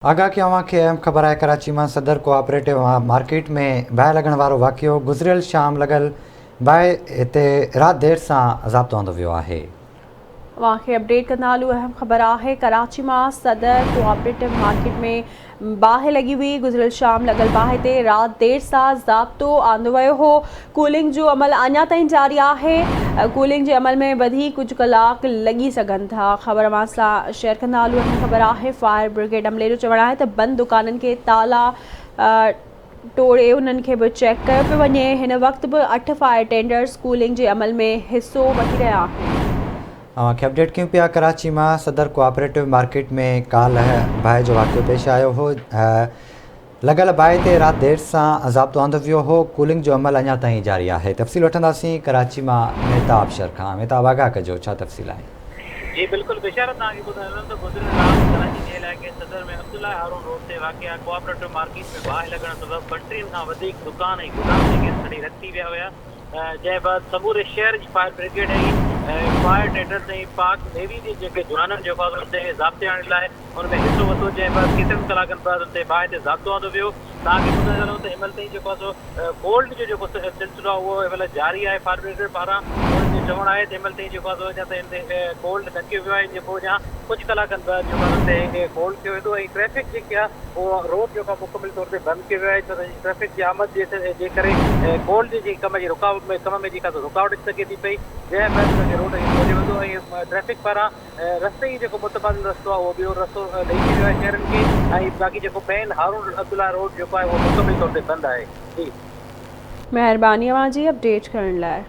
आगाह की अवां खे अहम ख़बर है। कराची में सदर कोऑपरेटिव मार्केट में बाहि लगण वारो वाक़ियो गुज़िरियल शाम लगल बाहि हिते राति देर सां ज़ाब्तो आंदो वियो आहे। अवांखे अपडेट कंदा हलूं। अहम ख़बर है कराची में सदर कोऑपरेटिव मार्केट में बाहि लगी हुई गुज़िरियल शाम लगल बाहि ते रात देर सां ज़ाब्तो आंदो वियो हो। कूलिंग जो अमल अञा ताईं जारी है। कूलिंग के अमल में वधी कुछ कलाक लगी सकन था। ख़बर अवां सां शेयर कंदा हलूं। अहम ख़बर है फायर ब्रिगेड अमले जो चवण है त बंद दुकानन के ताला तोड़े उन्हनि खे बि चेक कयो पियो वञे। हिन वक़्त बि 8 फायर टेंडर्स कूलिंग के अमल में हिस्सो वठी रहिया आहिनि। अवां खे अपडेट कयूं पिया। कराची में सदर कोऑपरेटिव मार्केट में काल्ह बाहि जो वाक़ियो पेश आयो हो। लगल बाहि ते राति देर सां ज़ाब्तो आंदो वियो हो। कूलिंग जो अमल अञा ताईं जारी है। तफ़सील वठंदासीं कराची में मेहताब शर खां। मेहताब आगाह कजो, छा तफ़सील आहे? जी बिल्कुल बेशारत तव्हांखे ॿुधाईंदुमि त गुज़िरियल राति कराची जे इलाइक़े सदर में अब्दुल्ला हारून रोड ते वाक़िआ कोऑपरेटिव मार्केट में बाहि लगण सबबि 35 खां वधीक दुकान ऐं गोदाम जेके सड़ी रखी विया हुआ। जंहिं बाद समूरे शहर जी फायर ब्रिगेड ऐं फायर टेंडर्स ऐं पाक नेवी जे जेके जवाननि जेको आहे उते ज़ाब्ते आणण लाइ हुन में हिसो वरितो। जंहिं बाद केतिरनि कलाकनि बाद उते बाहि ते ज़ाब्तो आंदो वियो। तव्हांखे ॿुधाए छॾियूं त हिनमहिल ताईं जेको आहे सो गोल्ड जो जेको सिलसिलो आहे उहो हिनमहिल जारी आहे। फायर ब्रिगेड पारां हुननि जो चवणु आहे त हिनमहिल ताईं जेको आहे सो अञा ताईं गोल्ड न कयो वियो आहे। जेको अञा कुझु कलाकनि बाद जेको आहे हुते गोल्ड कयो वेंदो ऐं ट्रैफिक जेकी आहे उहो रोड जेको आहे मुकमिल तौर ते बंदि कयो वियो आहे। छो त ट्रैफिक जी आमद जे करे गोल्ड जे कम जी कम में जेका रुकावट अची सघे थी पई। जंहिं महिल रोड खोलियो वेंदो ऐं ट्रैफिक पारां रस्ते ई जेको मुतबादिल रस्तो आहे उहो ॿियो रस्तो ॾेई छॾियो आहे शहरनि खे। ऐं बाक़ी जेको मेन हारून अब्दुल्ला रोड जेको आहे उहो मुकमिल तौर ते बंदि आहे। जी महिरबानी अवां जी अपडेट करण लाइ।